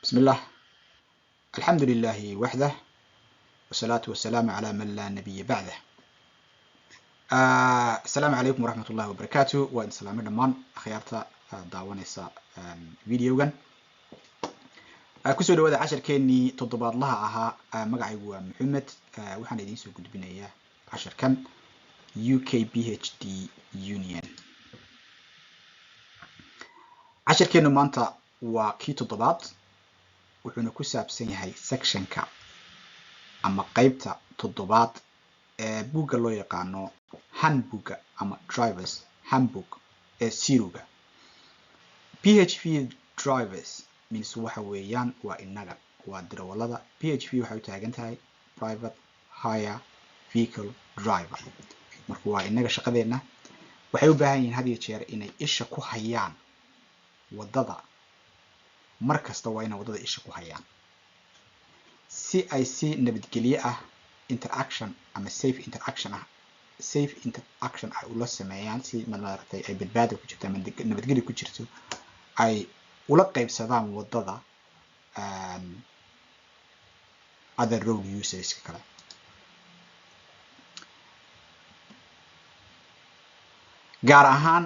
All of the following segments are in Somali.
بسم الله. الحمد لله وحده والصلاة والسلام على من لا نبي بعده. السلام عليكم ورحمة الله وبركاته. وإن سلام دمان خيارتا داوانيسا فيديوغان كسو دوادا عشر كيني تضبط لها أها مقعيقوا محمد وحان يدين سو قد بنايا عشر كان UKPHD Union. عشر كينو مانتا وكي تضبط wuxuuna ku saabsan yahay sectionka ama qaybta toddobaad ee buugga loo yaqaano handbook ama drivers handbook ee siruga. PHV drivers means waxa weeyaan waa inaga waa darawalada. PHV waxay u taagan tahay private hire vehicle driver. marka waa inaga shaqadeena waxay u baahan yihiin had iyo jeer inay isha ku hayaan wadada. markasta waa inay wadada isha ku hayaan si ay si nabadgelyo ah interaction ama safe interaction ah ula sameeyaan si maaragtay ay badbaado ku jirto ama nabadgelyo ku jirto ay ula qaybsadaan wadada other road users kale. gaar ahaan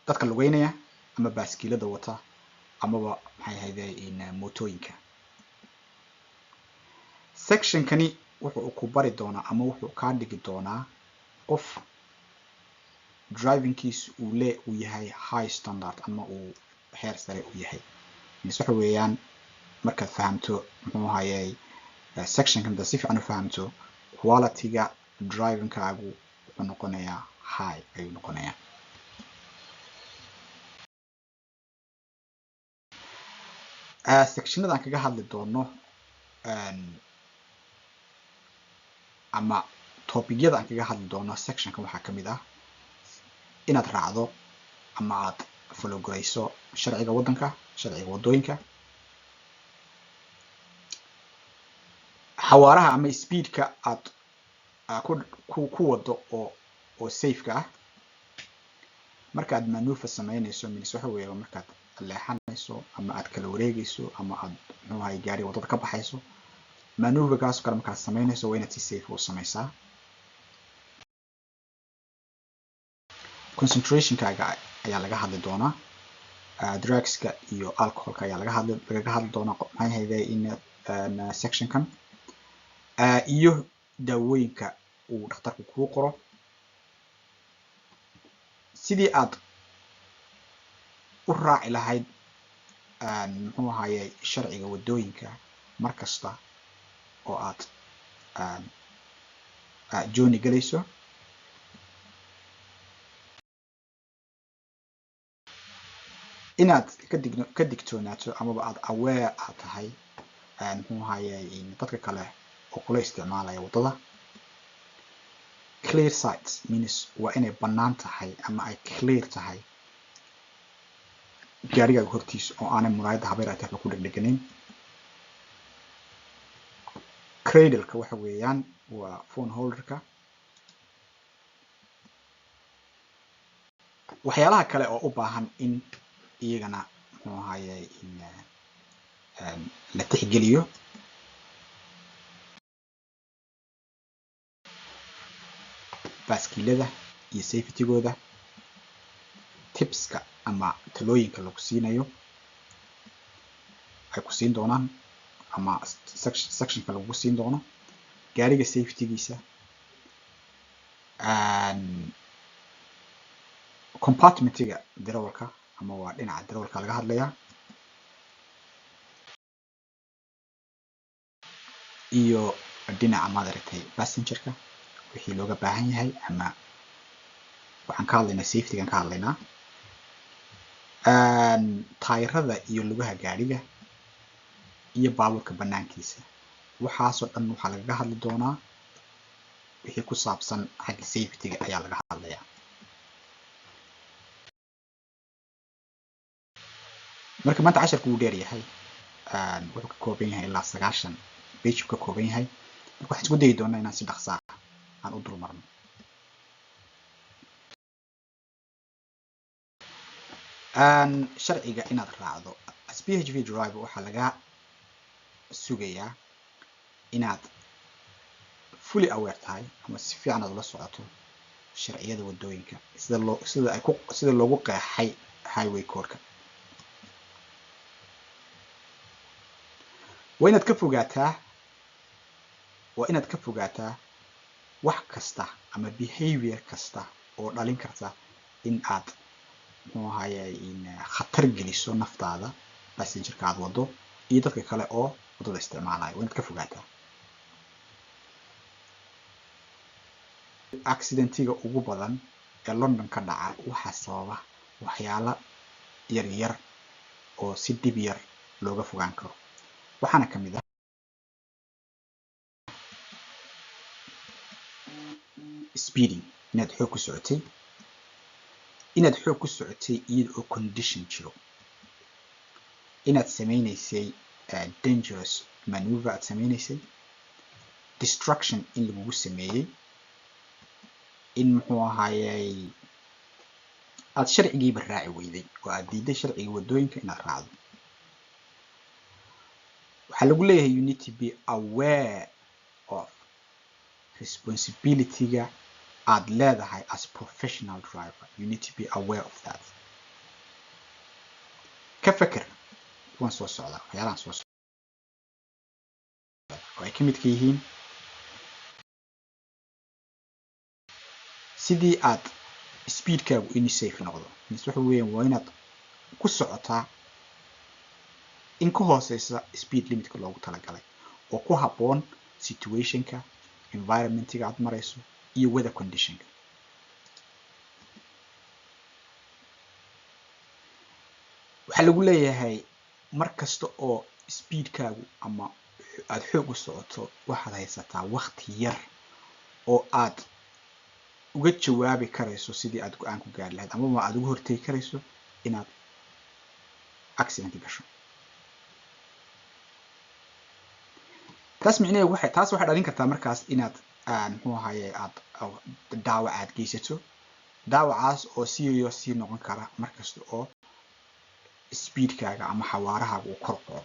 dadka lugeynaya ama baaskiilada wata amaba maxay ahaydee in mootooyinka. section kani wuxuu ku bari doonaa ama wuxuu ka dhigi doonaa qof driving kiis uu yahay high standard ama uu heer sare u yahay. waxa weeyaan markaad fahamto muxuu ahaayay section kan si fiican u fahamto quality-ga driving-kaagu wuxuu noqonayaa high ayuu noqonayaa. sectionada aan kaga hadli doono ama topicyada aan kaga hadli doono sectionka waxaa kamid ah inaad raacdo ama aad follow garayso sharciga wadanka, sharciga wadooyinka, xawaaraha ama speedka aad ku wado oo safe-ka ah. markaad maneuver sameynayso means waxa weeye markaad leexanayso ama aad kala wareegayso ama aad muxuu ahay gaari wadada ka baxayso maneuverkaas kale markaad sameynayso waa inaad si safe u sameysaa. concentrationkaaga ayaa laga hadli doonaa. drugska iyo alcoholka ayaa laga hadli doonaa maxay ahaydee in sectionkan iyo daawooyinka uu dhakhtarku kuu qoro. sidii aad u raaci lahayd muxuu ahaayay sharciga wadooyinka markasta oo aad jooni galayso. inaad ka digtoonaato amaba aad aware aad tahay muxuu ahaayay dadka kale oo kula isticmaalaya wadada. clear sights means waa inay bannaan tahay ama ay clear tahay gaarigaaga hortiisa oo aanay muraayada habeer ay tahay ku dhegdheganin. cradle-ka waxa weeyaan waa phone holder-ka. waxyaalaha kale oo u baahan in iyagana muxuu ahaayay in la tixgeliyo baaskiilada iyo safety-gooda. tipska ama talooyinka lagu siinayo ay ku siin doonaan ama sectionka lagu siin doono. gaariga safety-giisa, compartment-ga darawalka ama waa dhinaca darawalka laga hadlayaa, iyo dhinaca maaragtay passenger-ka wixii looga baahan yahay. ama waxaan ka hadlaynaa safety-gan ka hadlaynaa. taayirada iyo lugaha gaariga iyo baabuurka banaankiisa. waxaasoo dhan waxaa lagaga hadli doonaa wixii ku saabsan xagga safety-ga ayaa laga hadlayaa. marka maanta casharku wuu dheer yahay. wuxuu ka kooban yahay ilaa 90 page ka kooban yahay. marka waxaan isku dayi doonaa inaan si dhaqso ah aan u dulmarno. sharciga inaad raacdo as PHV driver waxaa laga sugayaa inaad fully aware tahay ama si fiican aad ula socoto sharciyada wadooyinka sida loogu qeexay highway code-ka. waa inaad ka fogaataa wax kasta ama behavior kasta oo dhalin karta in aad khatar geliso naftaada, passengerka aad wado iyo dadka kale oo wadada isticmaalaya. waa inaad ka fogaataa. accidentiga ugu badan ee London ka dhaca waxaa sababa waxyaalo yaryar oo si dhib yar looga fogaan karo. waxaana ka mid ah speeding, inaad xoog ku socotay iyada oo condition jiro, inaad sameynaysay dangerous maneuver, aad sameynaysay distraction in lagugu sameeyey, in aad sharcigiiba raaci weyday oo aad diiday sharciga wadooyinka inaad raacdo. waxaa lagu leeyahay you need to be aware of responsibility-ga aad leedahay as professional driver. you need to be aware of that. ka feker kuwan soo socda, waxyaalahan soo socda oo ay ka midka yihiin sidii aad speedkaagu inuu safe noqdo. waxa weeyaan waa inaad ku socotaa in ka hooseysa speed limitka loogu talagalay oo ku habboon situationka, environmentiga aad marayso iyo weather conditionka. waxaa lagu leeyahay mar kasta oo speedkaagu ama aad xoog u socoto waxaad haysataa waqti yar oo aad uga jawaabi karayso sidii aad go'aan ku gaari lahayd ama aad uga hortegi karayso inaad accident gasho. taas waxay dhalin kartaa markaas inaad aad dhaawac aad geysato, dhaawacaas oo sii noqon kara markasta oo speedkaaga ama xawaarahaaga uu kor kaco.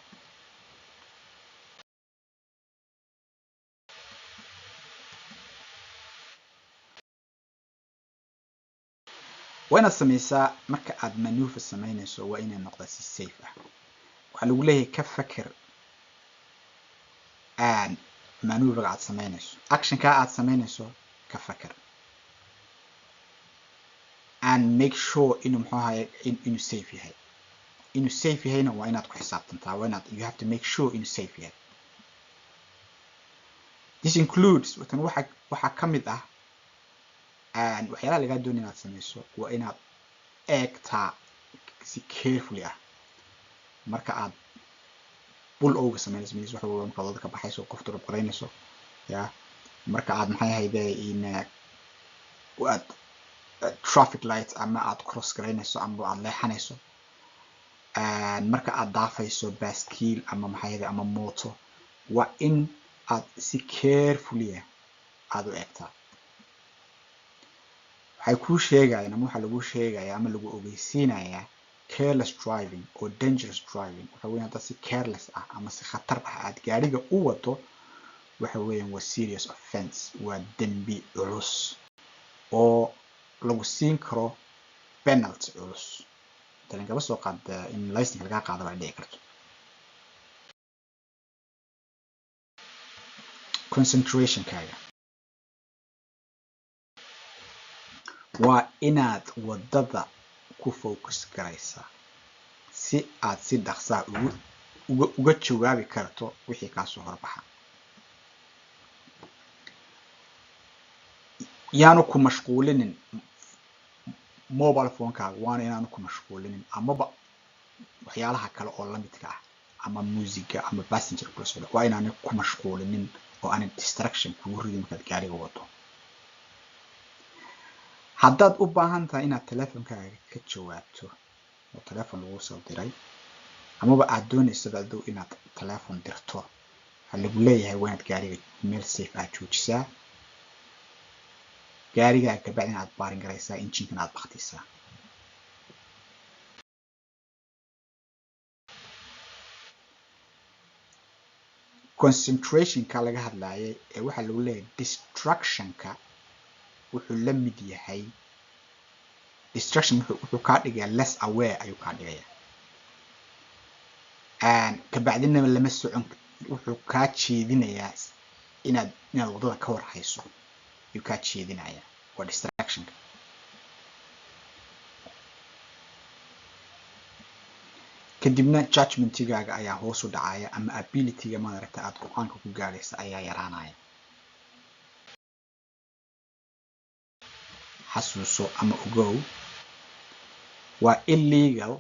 waa inaad sameysaa marka aad maneuver sameynayso waa inay noqdaa si safe ah. waxaa lagu leeyahay ka feker maneuverga aad sameynayso, actionka aad sameynayso ka feker and make sure inuu safe yahay. inuu safe yahayna waa inaad ku xisaabtantaa. you have to make sure inuu safe yahay. this includes waxaa ka mid ah waxyaalaha lagaa doonaya inaad sameyso waa inaad eegtaa si carefully ah marka aad pull over sameynayso. waxa weeye marka wadada ka baxayso qof durub qaraynayso marka aad aad traffic lights ama aad cross garaynayso ama aad leexanayso, marka aad daafayso baaskiil ama mooto, waa in aad si carefully aad u eegtaa. waxaa lagu sheegaya ama lagu ogeysiinayaa careless driving or dangerous driving. waxa weeyaan dad si careless ah ama si khatar ah aad gaariga u wado, waxa weeyaan waa serious offense, waa dembi culus oo lagu siin karo penalty culus. tan kaba soo qaad in license laga qaado waa dhici karto. concentrationkaaga waa inaad wadada ku focus garaysaa si aad si dhaqsaa uga jawaabi karto wixii kaa soo horbaxa. yaanu ku mashquulinin mobile phone-kaaga, waana inaanu ku mashquulinin amaba waxyaalaha kale oo la midka ah ama musiga ama passenger plus waa inaanu ku mashquulinin oo aan distraction kugu ridin markaad gaariga wado. haddaad u baahan tahay inaad teleefonkaaga ka jawaabto oo teleefon lagu soo diray amaba aad doonayso inaad teleefon dirto, waxaa lagu leeyahay waa inaad gaariga meel safe ah joojisaa, gaariga kabacdi inaad baarin garaysaa, injinkan aad baktisaa. concentrationka laga hadlaayay ee waxa lagu leeyahay distractionka wuxuu la mid yahay distraction wuxuu ka dhigaa less aware ayuu ka dhigayaa kabacdina lama socon wuxuu ka jeedinayaa inaad wadada ka war hayso ayuu ka jeedinayaa waa distractionka kadibna judgmentigaaga ayaa hoos u dhacaya ama abilityga maaragta aad go'aanka ku gaaraysa ayaa yaraanaya xasuuso ama ogow waa illegal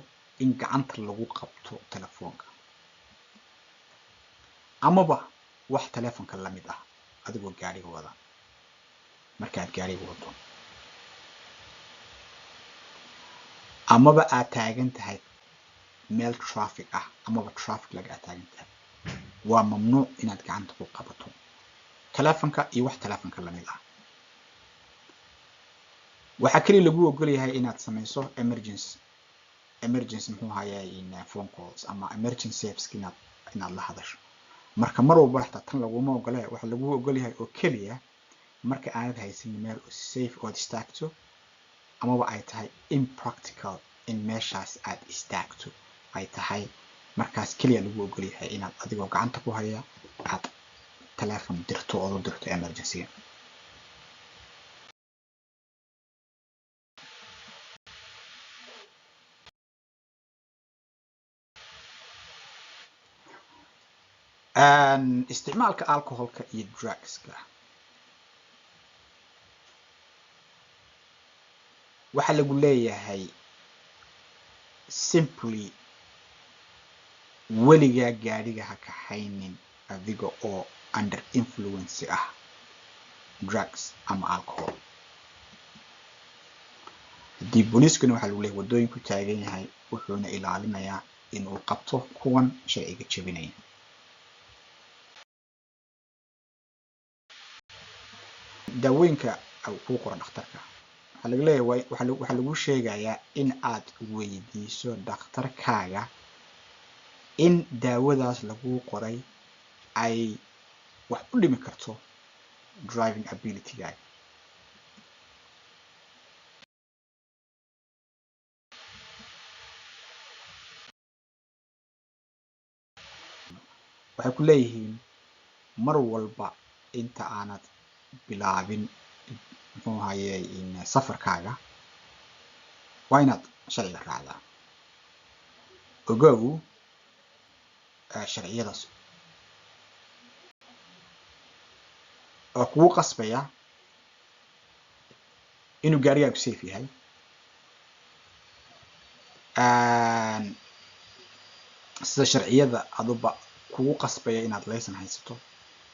in gacanta lagu qabto telefoonka amaba wax telefoonka la mid ah adigoo gaariga wada markaad gaariga wado amaba aad taagan tahay meel traffic ah amaba traffic laga taagan tahay waa mamnuuc inaad gacanta ku qabato telefoonka iyo wax telefoonka la mid ah waxa kaliya lagu ogol yahay inaad samayso emergency muxuu ahaayay in phone calls ama emergency apps inaad la hadasho marka mar walba xataa tan laguma ogole waxa lagu ogol yahay oo kaliya marka aanad haysan meel safe oo istaagto amaba ay tahay impractical in meeshaas aad istaagto ay tahay markaas kaliya lagu ogol yahay inaad adigoo gacanta ku haya aad telefoon dirto oo dirto emergency isticmaalka alcoholka iyo drugska waxa lagu leeyahay simply weligaa gaariga ha kaxaynin adiga oo under influence ah drugs ama alcohol haddii booliiskuna waxa lagu leeyahay wadooyinku taagan yahay wuxuuna ilaalinayaa inuu qabto kuwan sharciga jebinaya daawooyinka ku qoran dhakhtarka waxa laga leeyahay waxa lagu sheegayaa in aad weydiiso dhakhtarkaaga in daawadaas lagu qoray ay wax u dhimi karto driving ability-gaaga waxay ku leeyihiin mar walba inta aanad bilaabin muxuu ahaayay in safarkaaga waa inaad sharciga raacdaa ogow sharciyadaas oo kugu qasbaya inuu gaarigaagu safe yahay sida sharciyada aduba kugu qasbaya inaad laysan haysato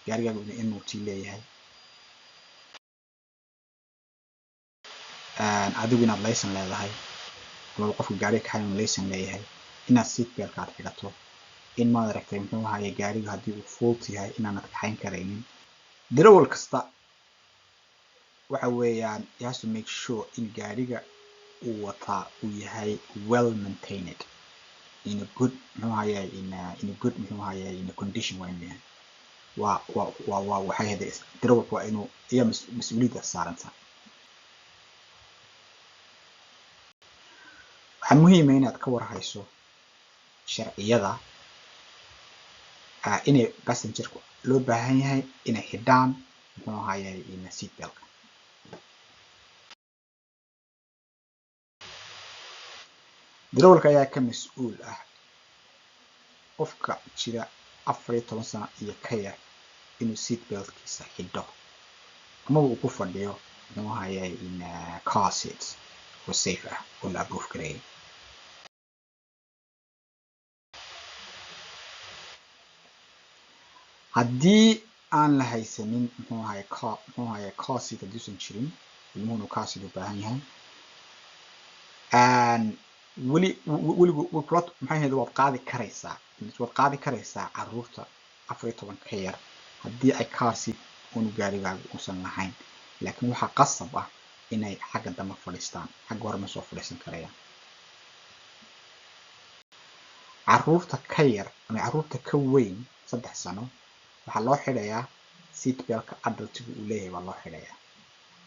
gaarigaagu inuu tii leeyahay adigu inaad laysan leedahay ama qofka gaariga kaxayn laysan leeyahay inaad seat belt aad xidhato in maad aragtay muxuu ahaayay gaariga haddii uu fault yahay inaanad kaxayn karaynin darawal kasta waxa weeyaan you have to make sure in gaariga uu wataa uu yahay well maintained in a good muxuu ahaayay in a good muxuu ahaayay in a condition waa inuu yahay waa waxay haday darawalku waa inuu iyo mas'uuliyadda saaranta waxaa muhiim ah inaad ka warhayso sharciyada inay passengerku loo baahan yahay inay xidhaan muxuu ahaayay in seat beltka darawalka ayaa ka mas'uul ah qofka jira 14 sano iyo ka yar inuu seat beltkiisa xidho ama uu ku fadhiyo muxuu ahaayay in car seats oo safe ah oo la approve gareeyay haddii aan la haysanin muxuu ahaayay car seat hadduusan jirin ilmuhuna car seat u baahan yahay weligu maxay ahayd waad qaadi karaysaa caruurta 14 ka yar haddii ay car seat unu gaarigaagu uusan lahayn laakiin waxaa qasab ah inay xagga dambe fadhiistaan xagga hore ma soo fadhiisan karayaan caruurta ka yar ama caruurta ka weyn 3 sano waxaa loo xidhayaa seat beltka adultiga uu leeyahay baa loo xidhayaa.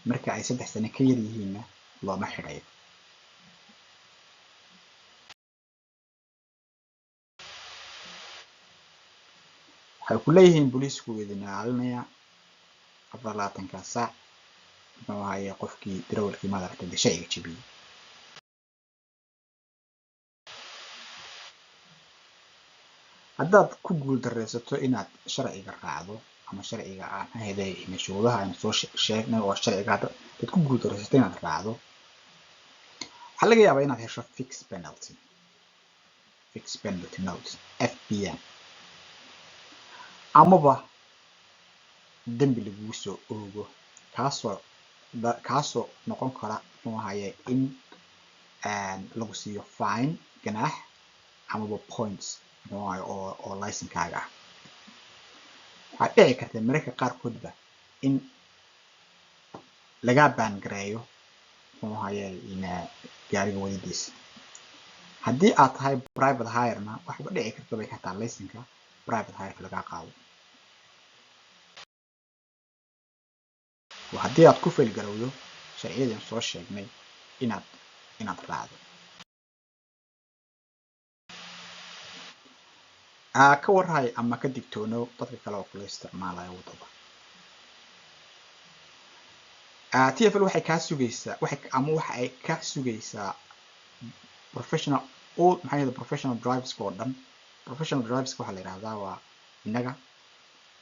marka ay 3 sano ka yar yihiinna looma xidhayo. waxay ku leeyihiin booliisku idin ilaalinaya 24 saac muxuu ahaye qofkii darawalkii madaragtay shayga jabiyey. haddaad ku guuldareysato inaad sharciga raacdo ama sharciga aan ahaday shuruudaha aan soo sheegnay oo sharciga dad ku guuldareysato inaad raacdo, waxaa laga yaabaa inaad hesho fixed penalty note FPN, amaba dembi lagugu soo oogo kaasoo noqon kara muxuu ahaye in lagu siiyo fine ganaax amaba points muxuu ahaye oo laysankaaga ah. waxaa dhici karta mararka qaarkoodba in lagaa baangareeyo muxuu ahaye gaariga wadadiisa. haddii aad tahay private hirena waxba dhici karta bay xataa laysanka private hireka lagaa qaado. haddii aad ku faylgarowdo sharciyadan soo sheegnay inaad raacdo. ka warhay ama ka digtoono dadka kale oo kula isticmaalaya wadada. TFL waxay ka sugaysaa waxa ay ka sugaysaa professional drivers oo dhan. professional drivers waxa la yiraahdaa waa inaga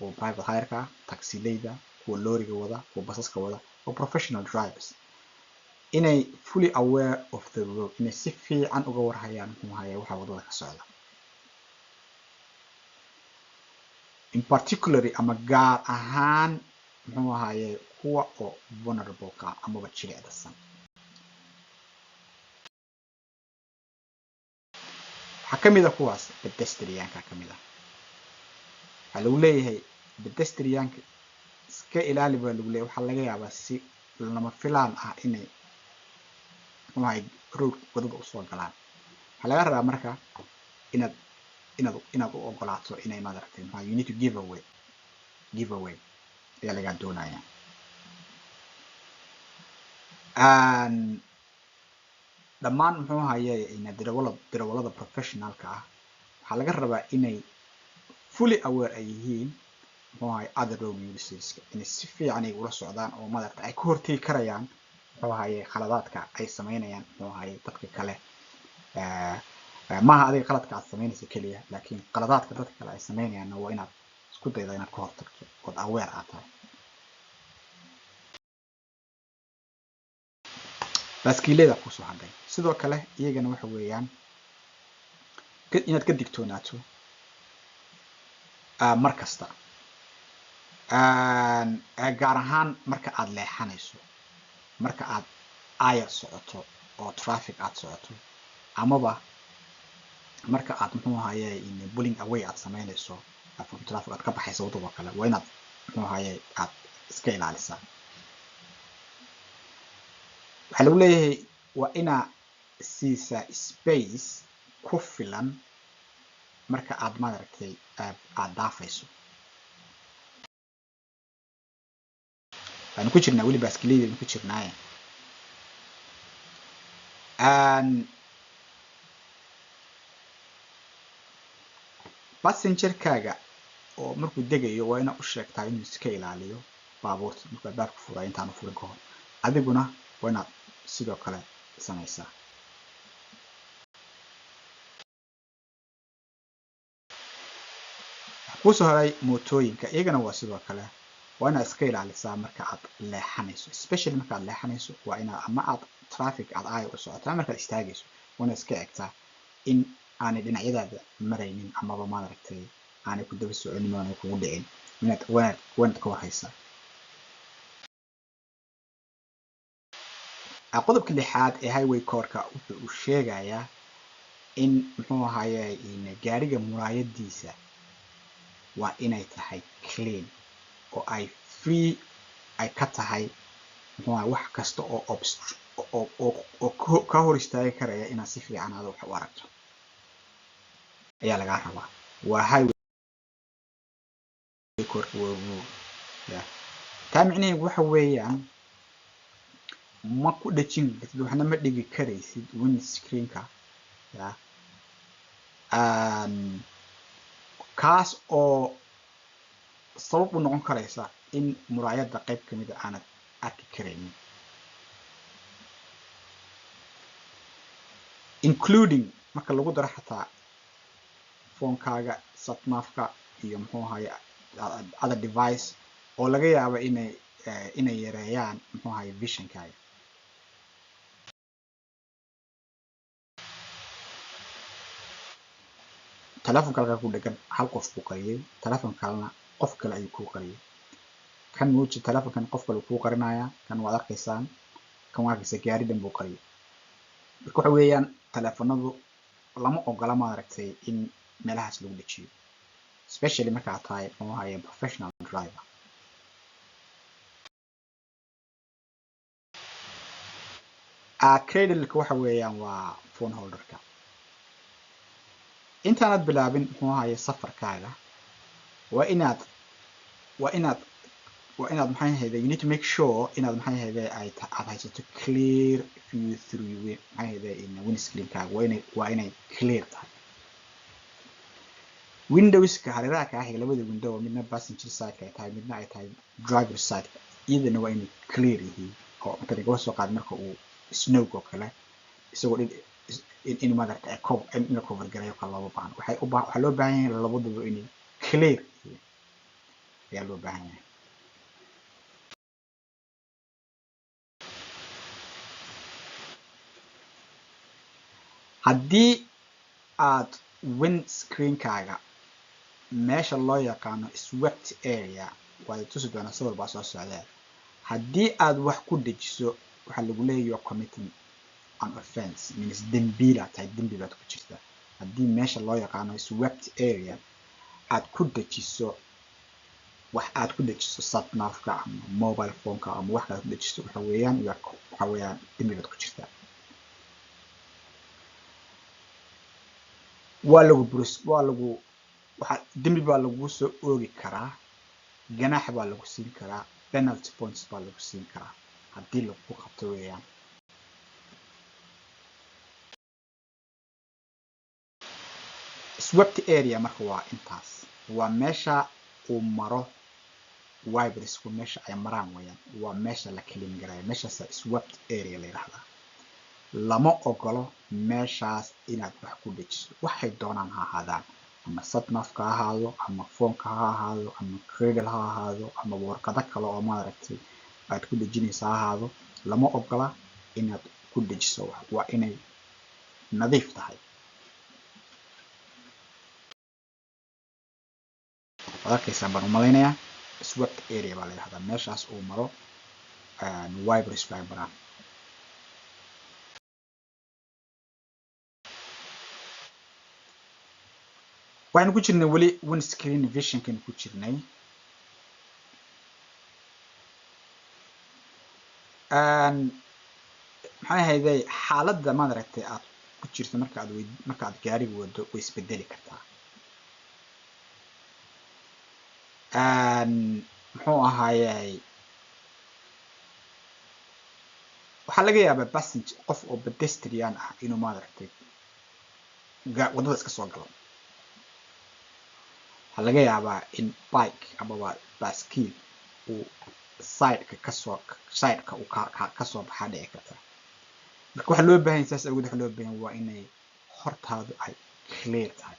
oo private hireka, taxileyda, kuwa looriga wada, kuwa basaska wada, oo professional drivers inay fully aware of the road, inay si fiican uga warhayaan muxuu ahaye waxa wadada ka socda. in particular ama gaar ahaan muxuu ahaye kuwa oo vulnerable ka amaba jilicsan. waxaa kamid ah kuwaas pedestrianka kamid ah. waxaa lagu leeyahay pedestrianka iska ilaali baa lagu leeyahay. waxaa laga yaabaa si lama filaan ah inay muxuu ahaye road wadada usoo galaan. waxaa laga rabaa marka inaad u ogolaato inay madaragtay you need to give away ayaa lagaa doonaya. dhammaan muxuu ahaye darawalada professionalka ah waxaa laga rabaa inay fully aware ay yihiin muxuu ahaye other road userska, inay si fiican ay ula socdaan oo madaragtay ay ka hortegi karayaan muxuu ahaye khaladaadka ay sameynayaan muxuu ahaye dadka kale. maaha adiga qaladka aad sameynaysa keliya, laakiin qaladaadka dadka kale ay sameynayaanna waa inaad isku dayda inaad ka hortagto ood aware aad tahay. baaskiilada kusoo hadhay sidoo kale iyagana waxa weeyaan inaad ka digtoonaato mar kasta, gaar ahaan marka aad leexanayso, marka aad ayar socoto oo traffic aad socoto, amaba marka aad muxuu ahaye pulling away aad sameynayso from traffic aad ka baxayso wadada kale, waa inaad muxuu ahaye aad iska ilaalisaa. waxaa lagu leeyahay waa inaa siisaa space ku filan marka aad madaragtay aad daafayso. waxaanu ku jirnaa weli baaskiiladaynu ku jirnaaye. passengerkaaga oo markuu degayo waa inaad u sheegtaa inuu iska ilaaliyo baabuurta markuu albaabka furayo intaanu furin ka hor. adiguna waa inaad sidoo kale samaysaa. kusoo haray mootooyinka iyagana waa sidoo kale waa inaad iska ilaalisaa marka aad leexanayso, especially marka aad leexanayso waa inaad ama aad traffic aad aaya u socotaa markaad istaagayso waa inaad iska egtaa in aanay dhinacyadaada maraynin amaba maaragtay aanay ku daba soconin oo aanay kugu dhicin. waanaad ka warhaysaa. qodobka 6aad ee highway codeka wuxuu u sheegayaa in muxuu ahaye gaariga muraayadiisa waa inay tahay clean oo ay free ay ka tahay muxuu ahaye wax kasta oo ka hor istaagi karaya inaad si fiican aad wax u aragto ayaa lagaa rabaa. waa highway waa rule yeah taa micnaheedu waxa weeyaan ma ku dhajin kartid waxna ma dhigi karaysid windscreen-ka yeah kaas oo sabab u noqon karaysa in muraayadda qayb ka mid ah aanad arki karaynin including marka lagu daro xataa phone-kaaga satmafka iyo muxuu ahaye other device oo laga yaabo inay yareeyaan muxuu ahaye vision-kaaga telefonka halkaa ku dhegan hal qof buu qariyay telefonka kalena qof kale ayuu kuu qariyay kan muuji telefonkan qof kale kuu qarinayaa kan waad arkaysaan kan waa arkaysa gaari dhan buu qariyay marka waxa weeyaan telefonadu lama ogola maaragtay in meelahaas lagu dhajiyo especially marka aad tahay muxuu ahaye professional driver cradle-ka waxa weeyaan waa phone holder-ka intaanad bilaabin muxuu ahaye safarkaaga waa inaad maxay ahayd you need to make sure inaad maxay ahayd aad haysato clear view through maxay ahayd in windscreen-kaaga waa inay clear tahay windowska hareeraha ka xiga labada window midna passenger side ay tahay midna ay tahay driver side iyadana waa inay clear yihiin oo inta laga soo qaad marka uu snow oo kale isagoo in madarka in cover gareeyo kala loo baahan waxa loo baahan yahay labaduba inay clear yihiin ayaa loo baahan yahay haddii aad windscreen-kaaga meesha loo yaqaano swept area waad tusi doonaa sawir baa soo socdaa haddii aad wax ku dejiso waxaa lagu leeyahay committing an offense means dembiila tahay dembi baad ku jirtaa haddii meesha loo yaqaano swept area aad ku dejiso wax aad ku dejiso satnafka ama mobile phone-ka ama wax aad ku dejiso waxa weeyaan dembi baad ku jirtaa dembi baa lagu soo oogi karaa ganaax baa lagu siin karaa penalty points baa lagu siin karaa haddii lagu qabto weeyaan swept area marka waa intaas waa meesha uu maro wipersku meesha ay maraan weeyaan waa meesha la clean gareeyo meeshaas swept area la yiraahdaa lama ogolo meeshaas inaad wax ku dejiso waxay doonaan ha ahaadaan ama satnafka ha ahaado ama phone-ka ha ahaado ama cradle ha ahaado ama warqado kale oo maaragtay aad ku dejinaysa ha ahaado lama ogola inaad ku dejiso waa inay nadiif tahay arkaysaa baan u malaynayaa swept area baa la yidhahdaa meeshaas uu maro wipers ay maraan waxaynu ku jirnay weli windscreen vision-kan ku jirnay maxay ahayday xaaladda maaragtay aad ku jirto marka aad gaariga wado way isbedeli kartaa muxuu ahaayey waxaa laga yaabaa passenger qof oo pedestrian ah inuu maaragtay wadada iska soo galo waxaa laga yaabaa in bike amaba baaskiil uu sideka uu kasoo baxaa dhici karta marka waxaa loo baahan saas awgeed waxaa loo baahan waa inay hortaadu ay clear tahay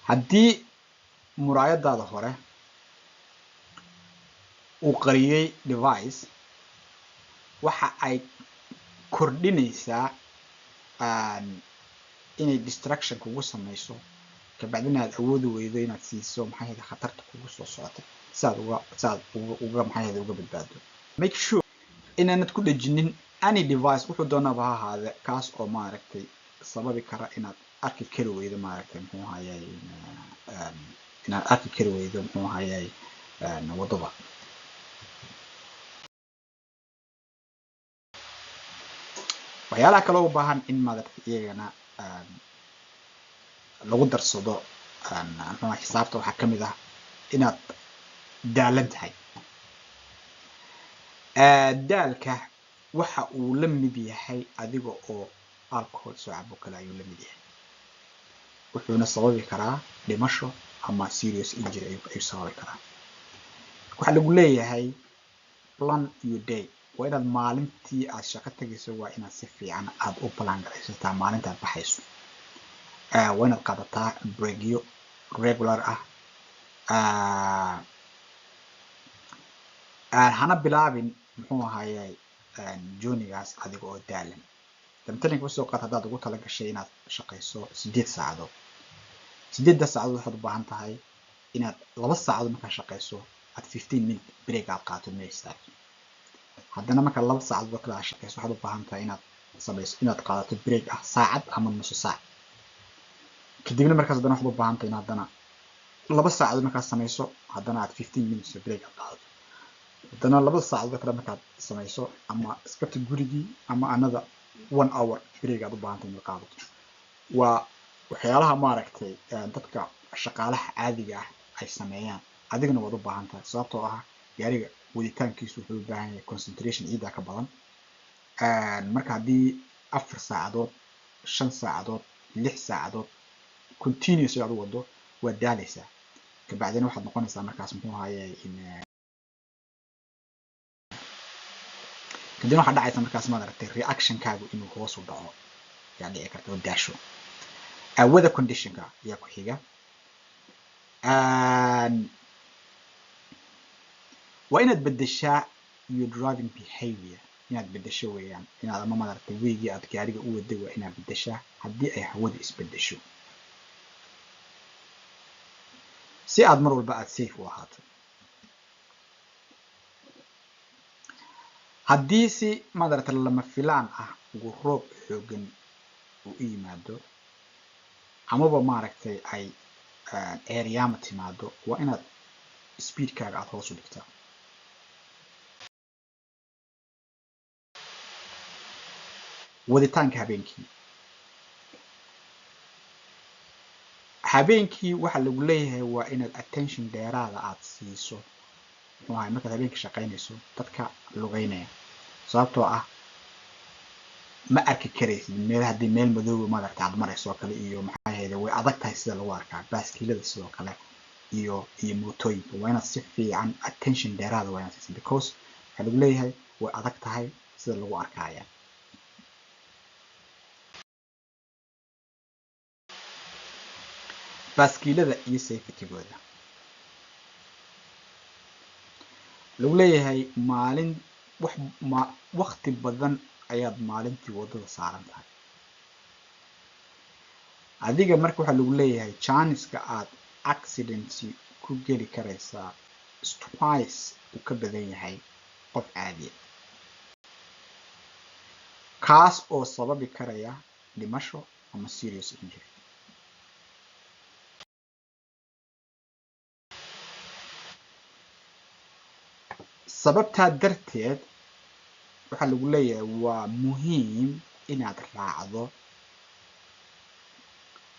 haddii muraayadaada hore uu qariyay device waxa ay kordhinaysaa inay distraction kugu samayso kabacdina aad awoodi weydo inaad siiso maxay ahayd khatarta kugu soo socota saad uga maxay ahayd uga badbaado make sure inaanad ku dhejinin any device wuxuu doonaba ha ahaade kaas oo maaragtay sababi kara inaad arki kari weydo maaragtay muxuu ahayay inaad arki kari weydo muxuu ahayay wadada waxyaalaha kale u baahan in maaragtay iyagana lagu darsado ama xisaabta waxaa kamid ah inaad daalan tahay daalka waxa uu la mid yahay adiga oo alcohol soo cabo kale ayuu la mid yahay wuxuuna sababi karaa dhimasho ama serious injury ayuu sababi karaa waxa lagu leeyahay plan your day waa inaad maalintii aad shaqo tagayso waa inaad si fiican aad u plan garaysataa maalinta aad baxayso waa inaad qaadataa breakyo regular hana bilaabin muxuu ahaayay joonigaas adiga oo daalan tamtalinka usoo qaad haddaad ugu tala gashay inaad shaqayso 8 saacadood 8 saacadood waxaad u baahan tahay inaad 2 saacadood markaa shaqayso at 15 minute break aad qaato meesha haddana marka 2 saacadood kala shaqayso waxaad u baahan tahay inaad qaadato break saacad ama nus saac kadibna markaas haddana waxaad u baahan tahay inaad haddana 2 saacadood markaa samayso haddana aad 15 minutes break aad qaadato haddana 2 saacadood kala markaad samayso ama iska tag gurigii ama another 1 hour break aad u baahan tahay inaad qaadato waa waxyaalaha maaragtay dadka shaqaalaha caadiga ah ay sameeyaan adigna waad u baahan tahay sababtoo ah gaariga waditaankiisu wuxuu u baahan yahay concentration ciida ka badan marka haddii 4 saacadood 5 saacadood 6 saacadood continuous aad u wado waa daalaysaa kabacdina waxaad noqonaysaa markaas muxuu ahaayay kadibna waxaa dhacaysa markaas maaragtay reactionkaagu inuu hoos u dhaco yaa dhici karta oo daasho weather conditionka ayaa ku xiga waa inaad bedeshaa your driving behavior inaad bedesho weeyaan inaad ama maaragtay weygii aad gaariga u waday waa inaad bedeshaa haddii ay hawada isbedesho si aad mar walba aad safe u ahaato haddii si maaragtay lama filaan ah ugu roob xoogan u yimaado amaba maaragtay ay eeryaama timaado waa inaad speedkaaga aad hoos u dhigtaa waditaanka habeenkii waxa lagu leeyahay waa inaad attention dheeraada aad siiso waxay markaad habeenkii shaqaynayso dadka lugeynaya sababtoo ah ma arki karaysid meel haddii meel madow maaragtay aad marayso kale iyo maxaa yeelay way adag tahay sida lagu arkaa baaskiilada sidoo kale iyo mootooyinka waa inaad si fiican attention dheeraada waa inaad siiso because waxa lagu leeyahay way adag tahay sida lagu arkaya baaskiilada iyo safetygooda lagu leeyahay maalin waqti badan ayaad maalintii wadada saaran tahay adiga marka waxa lagu leeyahay chanceska aad accident ku geli karaysaa twice uu ka badan yahay qof caadi kaas oo sababi karaya dhimasho ama serious injury sababtaa darteed waxa lagu leeyahay waa muhiim inaad raacdo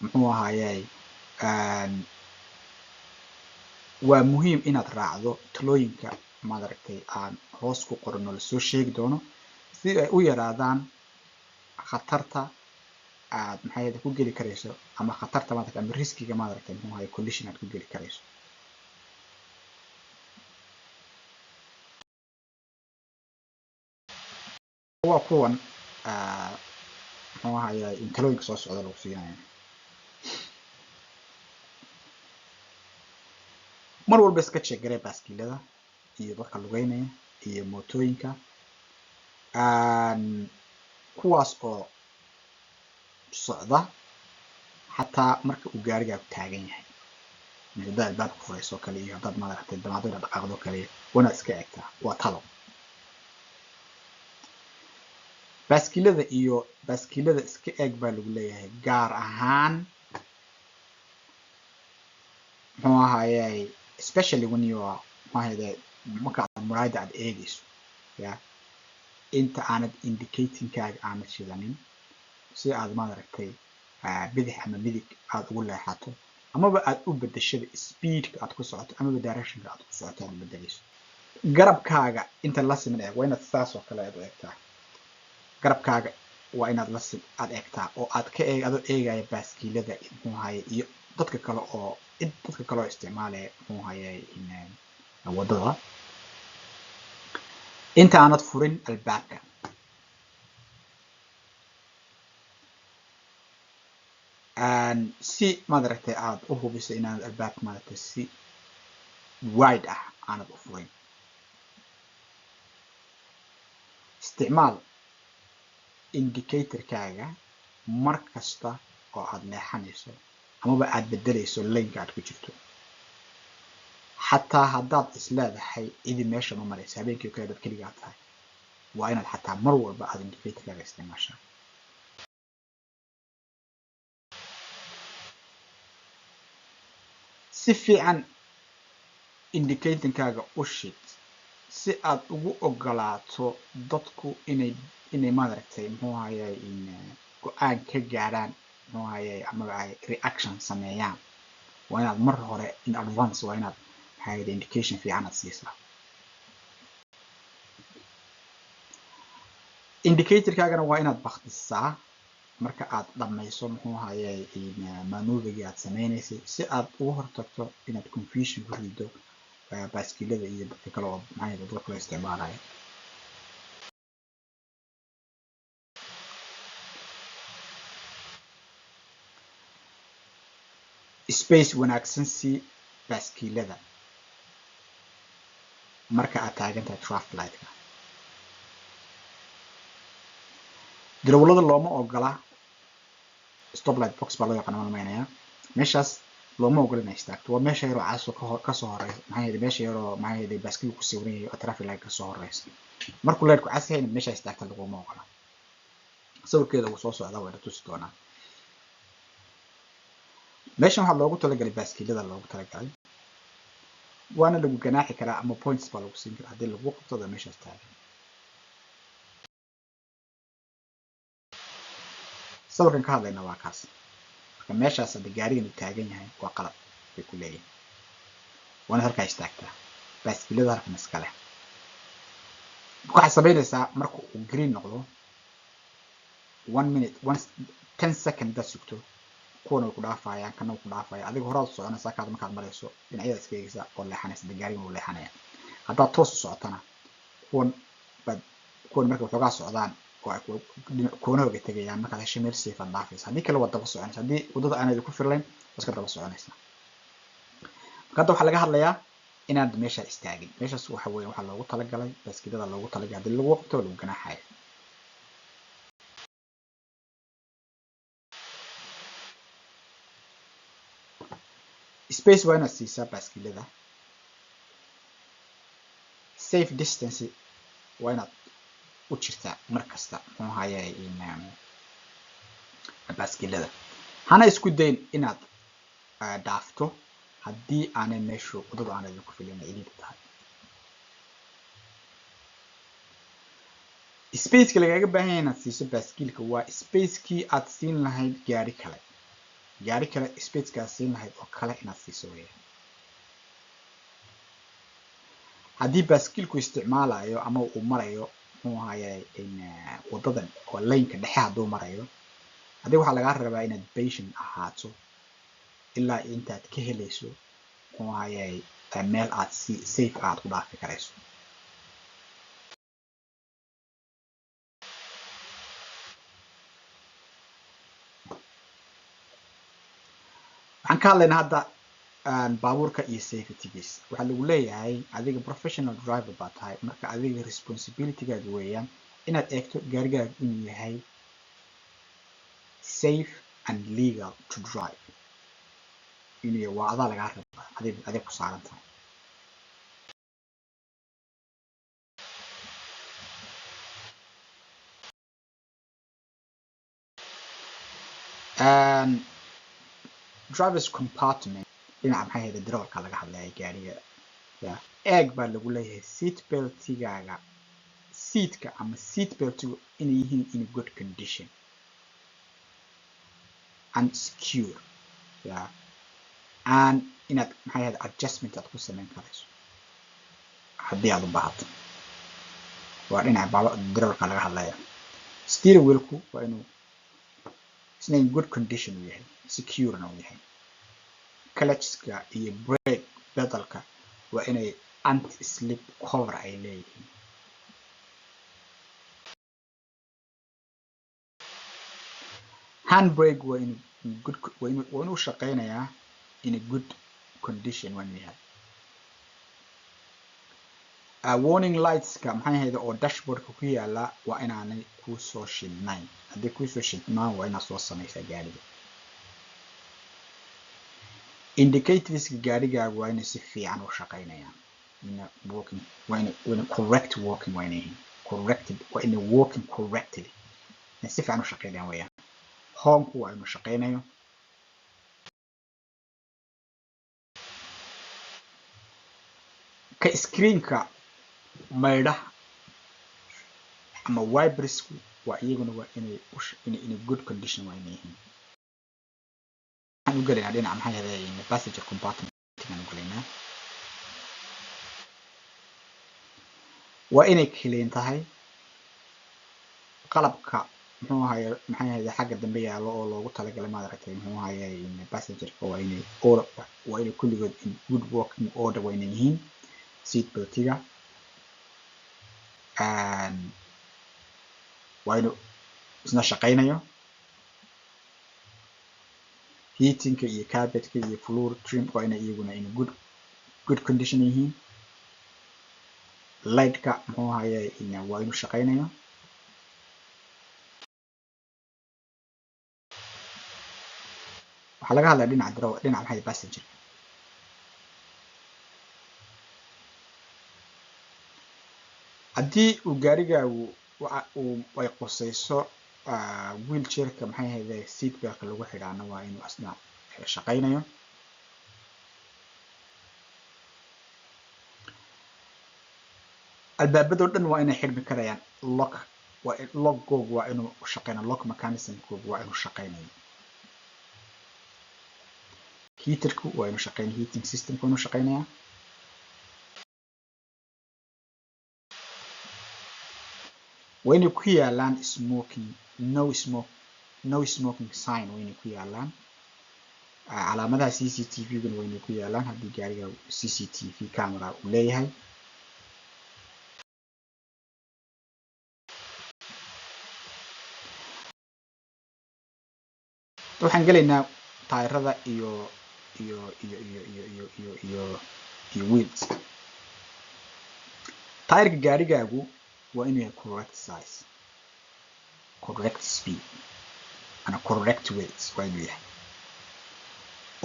muxuu ahaayay waa muhiim inaad raacdo talooyinka maaragtay aan hoos ku qoran oo la soo sheegi doono si ay u yaraadaan khatarta aad maxay ku geli karayso ama khatarta maaragtay ama riskiga maaragtay muxuu ahaayay collision aad ku geli karayso waa kuwan muxuu ahaayay talooyinka soo socda lagu siinayo mar walba iska check garee baaskiilada iyo dadka lugeynaya iyo mootooyinka kuwaas oo socda xataa marka uu gaarigaagu taagan yahay haddaad albaabka furayso kale iyo haddaad maaragtay damaadada dhaqaaqdo kale wanaad iska egtaa waa talo baaskiilada iska eeg baa lagu leeyahay gaar ahaan muxuu ahaayay especially when you are marka aad muraayada aad eegayso ya inta aanad indicatingkaaga aanad shidanin si aad maaragtay bidix ama midig aad ugu leexato amaba aad u bedeshada speedka aad ku socoto amaba directionka aad ku socoto aad bedelayso garabkaaga inta la siman eeg waa inaad saas oo kale aad u eegtaa garabkaaga waa inaad aad eegtaa oo aad ka adoo eegaya baaskiilada muxuu ahaye iyo dadka kale oo isticmaalaya muxuu ahaye wadada inta aanad furin albaabka si maaragtay aad u hubiso inaanad albaabka maaragtay si wide ah aanad u furin isticmaal indicatorkaaga mar kasta oo aad leexanayso amaba aad bedelayso laynka aad ku jirto xataa haddaad isleedahay cidi meesha ma maraysa habeenkii kale dad keligaa tahay waa inaad xataa mar walba aad indicatorkaaga isticmaashaa si fiican indicatorkaaga u shid si aad ugu ogolaato dadku inay maaragtay muxuu ahaye go-aan ka gaaraan muxuu ahaye ama ay reaction sameeyaan waa inaad mar hore in advance waa inaad maxaa indication fiican aad siisaa indicatorkaagana waa inaad baktisaa marka aad dhamayso muxuu ahaye manuuvigii aad sameynaysay si aad uga hortagto inaad confusion ku rido baaskiilada iyo dadka kale oo maxaa dadka kale isticmaalaya space wanaagsan si baaskiilada marka aad taagantahay traffic lightka darawalada looma ogola stop light box baa loo yaqaan malmaynaya meeshaas looma ogola inay istaagto waa meesha yaroo caaso kasoo horeysa maxaa yeelay meesha yaroo maxaa yeelay baaskiil ku sawiran yahay oo traffic light kasoo horeysa markuu leerku cas yahay in meesha istaagta laguma ogola sawirkeeda uu soo socdaa way tusi doonaa meeshan waxaa loogu talagalay baaskiilada loogu talagalay waana lagu ganaaxi karaa ama points baa lagu siin karaa haddii lagu qabto meeshaas taagan sawirkan ka hadlayna waa kaas marka meeshaas haddii gaarigan uu taagan yahay waa qalab bay ku leeyihin waana halkaa istaagtaa baaskiilada halkan iska leh waxaad samaynaysaa marka uu green noqdo 1 minute 10 second daad sugto kuwana way ku dhaafayaan kana way ku dhaafaya adiga horaad u soconaysaa kaad markaad marayso dhinacyada iska eegaysaa oo leexanaysa dee gaarigan uu leexanaya haddaad toos u socotana kuwan markay waxoogaa socdaan oo ay koonahooga tegayaan markaad hesho meel safe aad dhaafaysa haddii kale waad daba soconaysa haddii waddada aanad ku firlayn waad iska daba soconaysaa marka hadda waxaa laga hadlayaa inaad meesha istaagin meeshaas waxa weeye waxaa loogu talagalay baaskiilada loogu talagalay haddii lagu waqto lagu ganaaxayo space waa inaad siisaa baaskiilada safe distance waa inaad u jirtaa mar kasta muxuu ahaye baaskiilada hana isku dayn inaad dhaafto haddii aanay meeshu waddadu aanay ku filin cidhiidhi tahay spaceka lagaaga baahan yahay inaad siiso baaskiilka waa spacekii aad siin lahayd gaari kale spaceka aad siin lahayd oo kale inaad siiso weya haddii baaskiilku isticmaalayo ama uu marayo muxuu ahaye waddadan oo laynka dhexe hadduu marayo adiga waxaa lagaa rabaa inaad patient ahaato ilaa intaad ka helayso muxuu ahaye meel aad si safe aad ku dhaafi karayso waxaan ka hadlaynaa hadda baabuurka iyo safetygiis waxaa lagu leeyahay adiga professional driver baa tahay marka adiga responsibilitygaada weeyaan inaad eegto gaarigaaga inuu yahay safe and legal to drive inuu yahay waa adaa lagaa rabaa adig ku saaran tahay drivers compartment dhinaca maxay ahayd darawalka laga hadlaya gaariga eeg baa lagu leeyahay seat beltigaaga seatka ama seat beltigu inay yihiin in good condition and secure yeah and inaad maxay ahayd adjustment aad ku samayn karayso haddii aad u baahato waa dhinaca darawalka laga hadlaya steering wheelku waa inuu isna in good condition uu yahay securena uu yahay clutchka iyo brake pedalka waa inay anti slip cover ay leeyihiin handbrake waa inuu shaqaynayaa in a good condition waa inuu yahay warning lightska maxay ahayd oo dashboardka ku yaala waa inaanay ku soo shidnayn haddii ku soo shidnaan waa inaad soo samaysaa gaariga indicatorska gaarigaagu waa inay si fiican u shaqaynayaan working waa inay correct working waa inay corrected waa inay working correctly inay si fiican u shaqaynayaan weeyaan hoonku waa inuu shaqaynayo ka screenka maydhaha ama wipersku waa iyaguna waa inay good condition waa inay yihiin waxaan u gelaynaa dhinaca maxay ahayd passenger compartment aan u gelaynaa waa inay clean tahay qalabka muxuu ahaye maxay ahayd xagga dambe yaalo oo loogu talagalay maad aragtay muxuu ahaye passengerka waa inay kulligood in good working order waa inay yihiin seat beltiga waa inuu isna shaqaynayo heatingka iyo carpetka iyo floor trim waa inay iyaguna in good condition yihiin lightka muxuu ahaye waa inuu shaqaynayo waxaa laga hadlaya dhinaca maxay passenger haddii uu gaarigaagu ay qusayso wheelchairka maxay ahayd seat beltka lagu xidhaana waa inuu asna shaqaynayo albaabadoo dhan waa inay xidhmi karayaan lockgoogu waa inuu shaqaynayo lock mechanismkoogu waa inuu shaqaynayo heaterku waa inuu shaqaynayo heating systemku waa inuu shaqaynayaa waa inay ku yaalaan smoking no smoking sign waa inay ku yaalaan calaamadaha CCTV-guna waa inay ku yaalaan haddii gaariga CCTV camera uu leeyahay waxaan gelaynaa taayirada iyo wheels taayirka gaarigaagu waa inuu yahay correct size correct speed and correct weight waa inuu yahay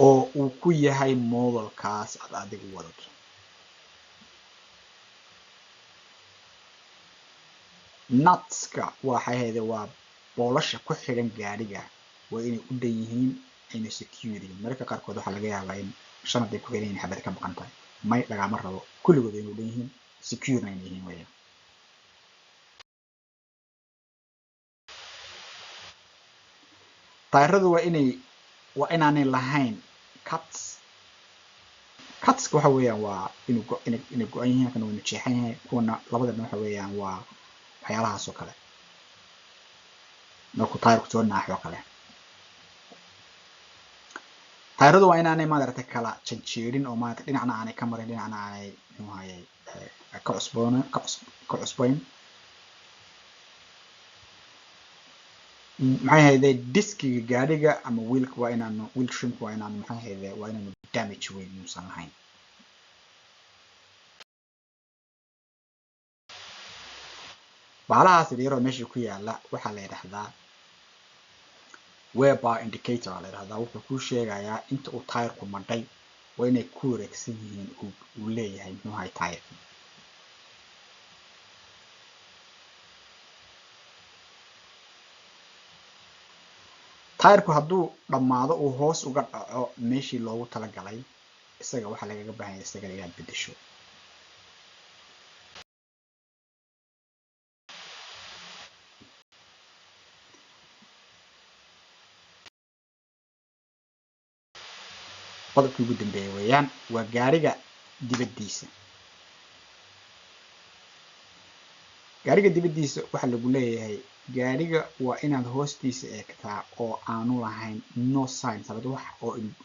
oo uu ku yahay modelkaas aad adigu wadato nutska waxay ahayd waa boolasha ku xidhan gaariga waa inay u dhan yihiin inay security mararka qaarkood waxaa laga yaabaa in shan haday ku xidhan yihiin xabad ka maqan tahay may lagama rabo kulligood inay u dhan yihiin secure inay yihiin weeyaan taayiradu waa inaanay lahayn cuts waxa weeyaan waa inay go-an yihiin kana waa inuu jeexan yahay kuwana labadana waxa weeyaan waa waxyaalahaas oo kale markuu taayirku soo naaxo oo kale taayiradu waa inaanay maaragtay kala janjeerin oo maaragtay dhinacna aanay ka marin dhinacna aanay muxuu ahaye ka cusbayn maxay ahayde diskiga gaariga ama wheelka waa inaanu wheel trimka waa inaanu maxay ahayde waa inaanu damage weyn muusan lahayn bahalahaas yaryaroo meesha ku yaala waxaa la yidhaahdaa wear bar indicator la yidhahdaa wuxuu kuu sheegayaa inta uu taayirku madhay waa inay ku wareegsan yihiin uu leeyahay muxuu ahay taayirka taayirku hadduu dhammaado uu hoos uga dhaco meeshii loogu talagalay isaga waxaa lagaga baahan yahay isaga inaad bedesho qodobkii ugu dambeeyay weeyaan waa gaariga dibadiisa. gaariga dibadiisa waxa lagu leeyahay gaariga waa inaad hoostiisa eegtaa oo aanu lahayn no sign sabab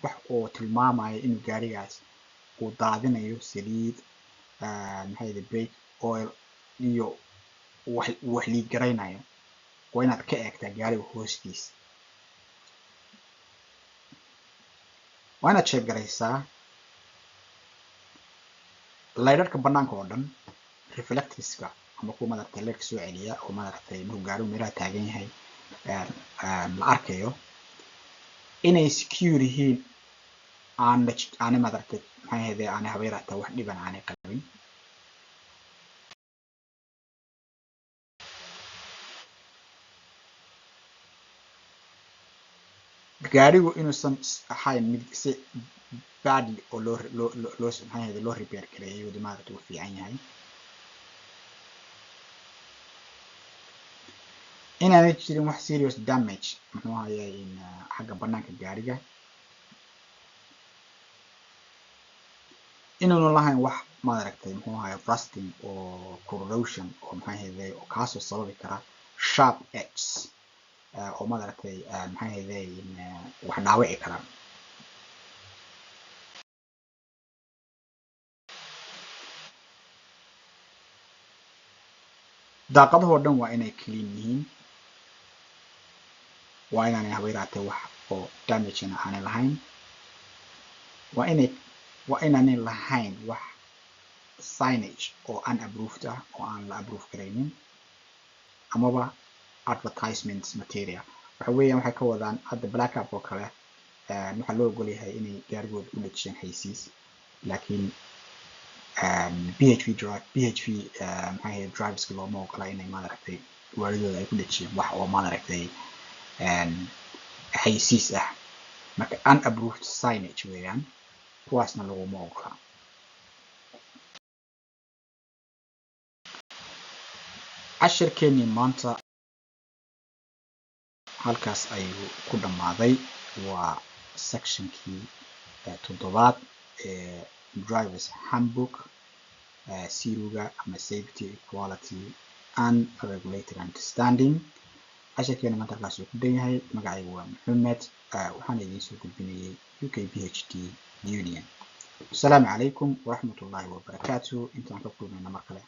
wax oo tilmaamaya inuu gaarigaas uu daadinayo saliid brake oil iyo wax liid garaynayo. waa inaad ka eegtaa gaariga hoostiisa. waa inaad check garaysaa laydharka banaanka oo dhan, reflectorska ama kuwa madaragtay leerka soo celiya oo madaragtay markuu gaarigu meelaha taagan yahay la arkayo inay secure yihiin, aanay madaragtay aanay habeerataa wax dhiban aanay qabin. gaarigu inuusan ahayn mid si badly oo loo repair gareeyay wadi maaragtay uu fiican yahay. inaanay jirin wax serious damage muxuu ahaayay xagga banaanka gaariga. inuuna lahayn wax maaragtay muxuu ahaayay rusting oo corrosion oo oo kaasoo sababi kara sharp edges oo maaragtay wax dhaawici kara. daaqadaha oo dhan waa inay clean yihiin. waa inaanay habeeraatay wax oo damage aanay lahayn. waa inaanay lahayn wax signage oo unapproved ah oo aan la approve garaynin amaba advertisement material. waxa weeyaan waxay ka wadaan hadda black up oo kale waxaa loo ogol yahay inay gaarigooda ku dhejiyaan haysiis, laakiin phv driveska looma ogola inay maaragtay waaridooda ay ku dhejiyaan wax oo maaragtay haysiis ah. marka unapproved signage weeyaan, kuwaasna laguma ogola. cashirkeenii maanta halkaas ayuu ku dhammaaday. waa sectionkii 7 ee drivers handbook seriga ama safety, equality and regulatory understanding. cashirkeena maanta halkaas uu ku dhan yahay. magacaygu waa Maxamed, waxaan idiin soo gudbinayay UK PhD Union. asalaamu calaykum waraxmatullaahi wabarakaatuh. intaan ka kulmayna mar kale.